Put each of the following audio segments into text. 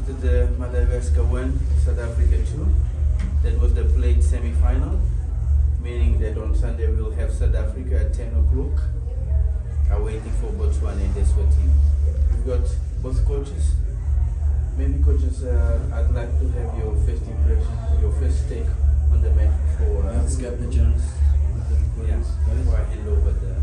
after the Madagascar won South Africa 2, that was the played semi-final, meaning that on Sunday we'll have South Africa at 10 o'clock, waiting for Botswana and Eswatini. We've got both coaches. Maybe coaches, I'd like to have your first impression, your first take on the match before. Captain Jones. Yeah, before I hand over the.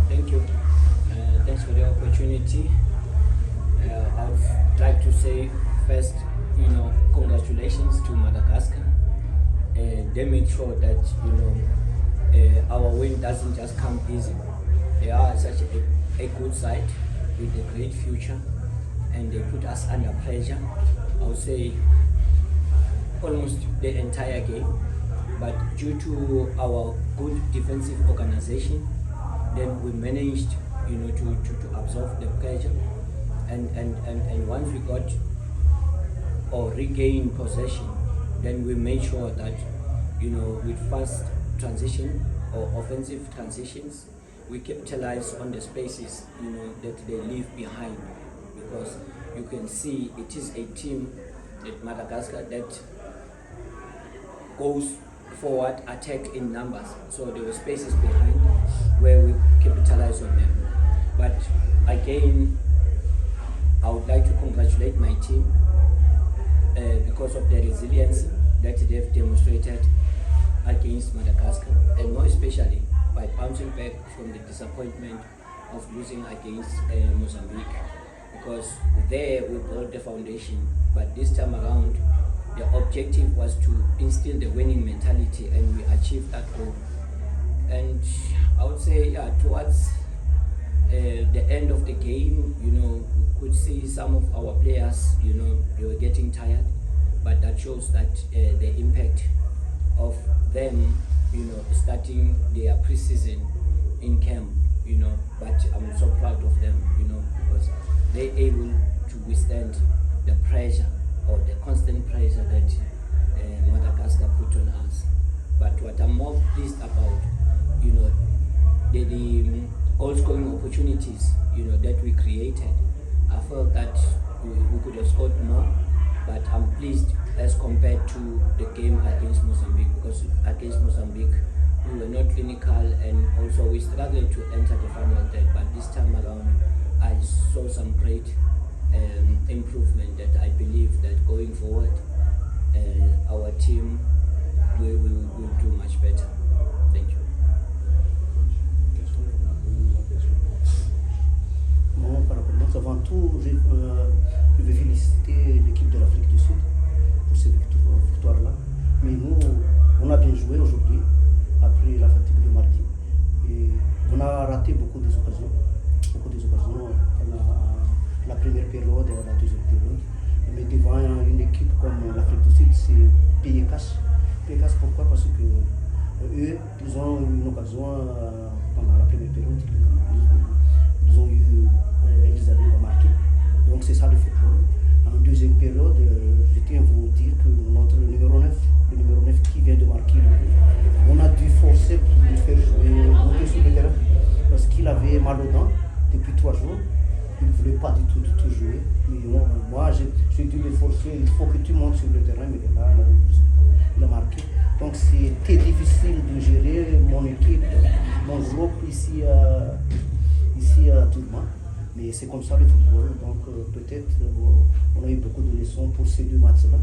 Thank you. Thanks for the opportunity. I would like to say first, congratulations to Madagascar. They made sure that our win doesn't just come easy. They are such a good side with a great future, and they put us under pressure. I would say almost the entire game, but due to our good defensive organization, then we managed to absorb the pressure, and once we got or regained possession, then we made sure that with fast transition or offensive transitions, we capitalize on the spaces that they leave behind, because you can see it is a team at Madagascar that goes forward, attack in numbers. So there were spaces behind where we capitalize on them. But again, I would like to congratulate my team because of the resilience that they've demonstrated against Madagascar, and more especially by bouncing back from the disappointment of losing against Mozambique, because there we built the foundation, but this time around the objective was to instill the winning mentality, and we achieved that goal. And I would say, towards the end of the game, we could see some of our players, they were getting tired, but that shows that the impact of them, starting their pre-season in camp, but I'm so proud of them, because they're able to withstand the pressure or the constant pressure that Madagascar put on us. But what I'm more pleased about, the goal-scoring opportunities, that we created. I felt that we could have scored more, but I'm pleased as compared to the game against Mozambique, because against Mozambique we were not clinical, and also we struggled to enter the final third. But this time around, I saw some great improvement that I believe that going forward, our team will do much better. Thank you. Bon, avant tout, je vais féliciter l'équipe de l'Afrique du Sud pour cette victoire-là. Mais nous, on a bien joué aujourd'hui, après la fatigue de mardi. Et on a raté beaucoup des occasions pendant la première période et la deuxième période. Mais devant une équipe comme l'Afrique du Sud, c'est payer cash. Payer cash, pourquoi? Parce que eux, ils ont eu une occasion pendant la première période. Ils arrivent à marquer. Donc c'est ça le football. En deuxième période, je tiens à vous dire que notre numéro 9 qui vient de marquer le but, on a dû forcer pour le faire jouer monter sur le terrain parce qu'il avait mal aux dents depuis 3 jours. Il ne voulait pas du tout jouer. Mais moi, j'ai dû le forcer. Il faut que tu montes sur le terrain. Mais là, il a marqué. Donc c'était difficile de gérer mon équipe, mon groupe ici à Toulon. Mais c'est comme ça le football. Donc peut-être on a eu beaucoup de leçons pour ces 2 matchs-là,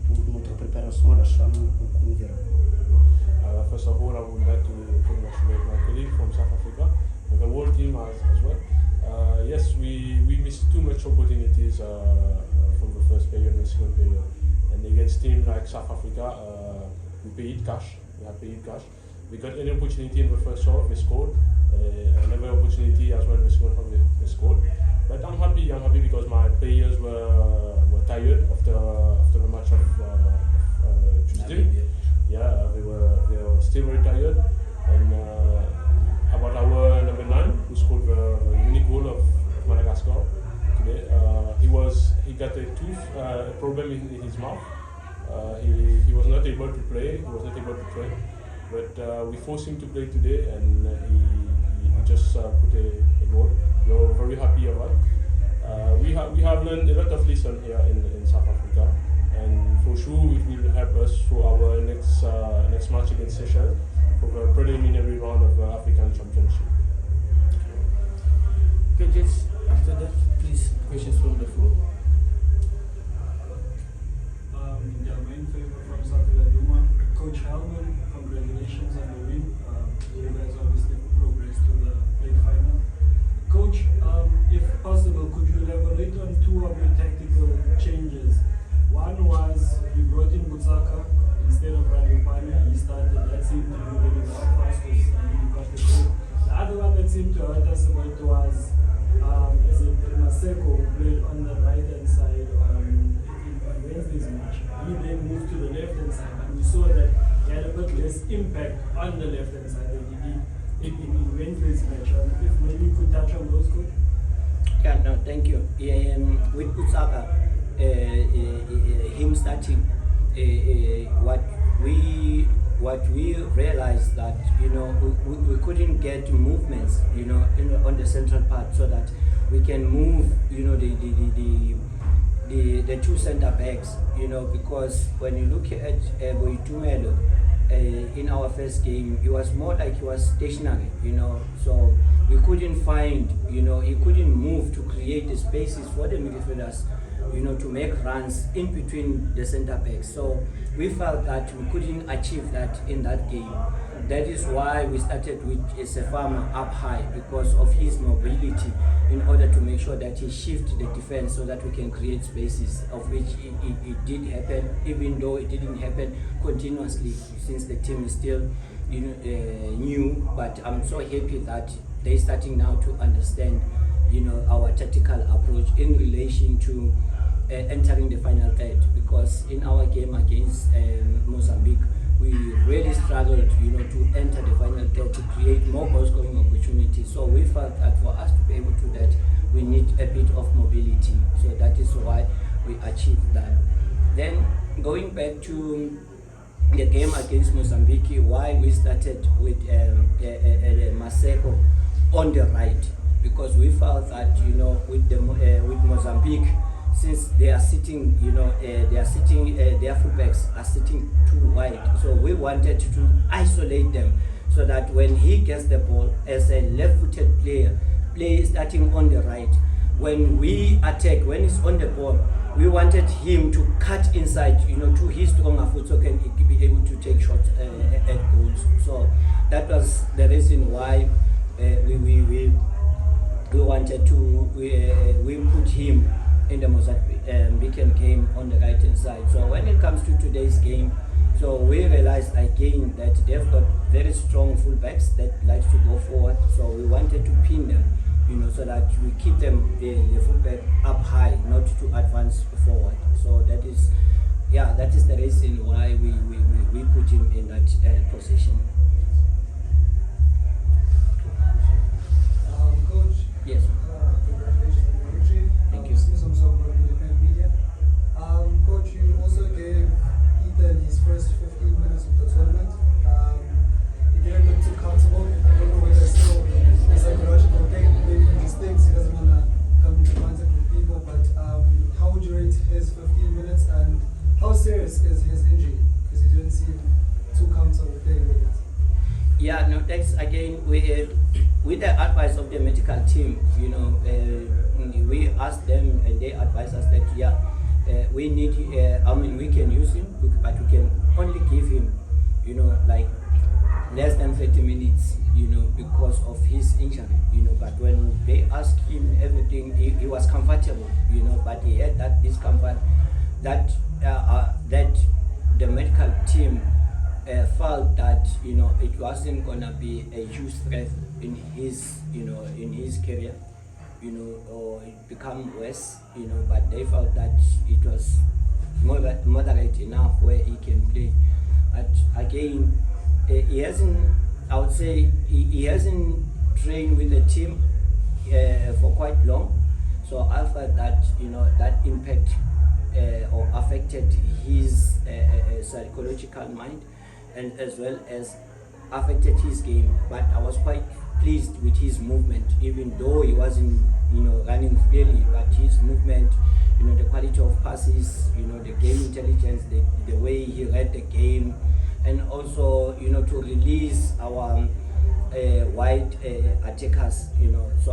pour notre préparation à la CHAN. On verra. First of all, I would like to congratulate my colleague from South Africa and the whole team as well. Yes, we missed too much opportunities from the first period and the second period. And against teams like South Africa, we paid cash. We got any opportunity in the first half, we scored. Another opportunity as well in the second half, we scored. But I'm happy because my players were tired after the match of Tuesday. Yeah, they were still very tired. And about our number 9, who scored the unique goal of Madagascar today, he got a tooth problem in his mouth. He was not able to play, he was not able to train, but we forced him to play today, and he just put a goal. We are very happy about it. We have learned a lot of lessons here in South Africa, and for sure it will help us for our next match against Seychelles for the preliminary round of the African Championship. Okay, just after that, please, questions from the floor. My main favor from Sakura Duma. Coach Hellman, congratulations on the win. You guys obviously progressed to the plate final. Coach, if possible, could you elaborate on two of your tactical changes? One was you brought in Butsaka instead of Radiopane. He started, that seemed to be really well for us because you got the goal. The other one that seemed to hurt us a bit was Maseko, who played on the right hand side in Wednesday's match. He then moved to the left hand side, and we saw that he had a bit less impact on the left hand side than he did in Wednesday's match. If maybe you could touch on those, coach? Yeah, no, thank you. With Utsaka, him starting, what we realized that we couldn't get movements on the central part so that we can move the two center backs because when you look at Boitumelo in our first game, he was more like he was stationary, so we couldn't find, he couldn't move to create the spaces for the midfielders, to make runs in between the center backs. So we felt that we couldn't achieve that in that game. That is why we started with Sefama up high, because of his mobility, in order to make sure that he shifts the defense so that we can create spaces, of which it did happen, even though it didn't happen continuously since the team is still new. But I'm so happy that they're starting now to understand our tactical approach in relation to entering the final third, because in our game against Mozambique, we really struggled to enter the final third to create more goal scoring opportunities. So we felt that for us to be able to do that, we need a bit of mobility. So that is why we achieved that. Then going back to the game against Mozambique, why we started with Maseko on the right, because we felt that with Mozambique, since they are sitting, their fullbacks are sitting too wide. So we wanted to isolate them so that when he gets the ball as a left-footed player, starting on the right, when we attack, when he's on the ball, we wanted him to cut inside, to his stronger foot, so can he be able to take shots at goals. So that was the reason why we wanted to we put him in the Mozambican game on the right hand side. So when it comes to today's game, so we realized again that they've got very strong fullbacks that like to go forward. So we wanted to pin them, so that we keep them the fullback up high, not to advance forward. So that is the reason why we put him in that position. Coach. Yes. Congratulations on the victory. Thank you. Some sort of independent media. Coach, you also gave Ethan his first 15 minutes of the tournament. He didn't look too comfortable. I don't know whether it's still a psychological thing. Maybe he just thinks he doesn't want to come into contact with people. But how would you rate his 15 minutes, and how serious is his injury? Because he didn't seem too comfortable playing with it. Yeah, no, thanks again. With the advice of the medical team, we asked them and they advised us that we need, we can use him, but we can only give him, like less than 30 minutes, because of his injury, but when they asked him everything, he was comfortable, but he had that discomfort that the medical team felt that it wasn't gonna be a huge threat in his career, or it become worse, but they felt that it was moderate enough where he can play. But again, he hasn't trained with the team for quite long, so I felt that that impact or affected his psychological mind, and as well as affected his game. But I was quite pleased with his movement, even though he wasn't, running freely, but his movement, the quality of passes, the game intelligence, the way he read the game, and also, to release our wide attackers, so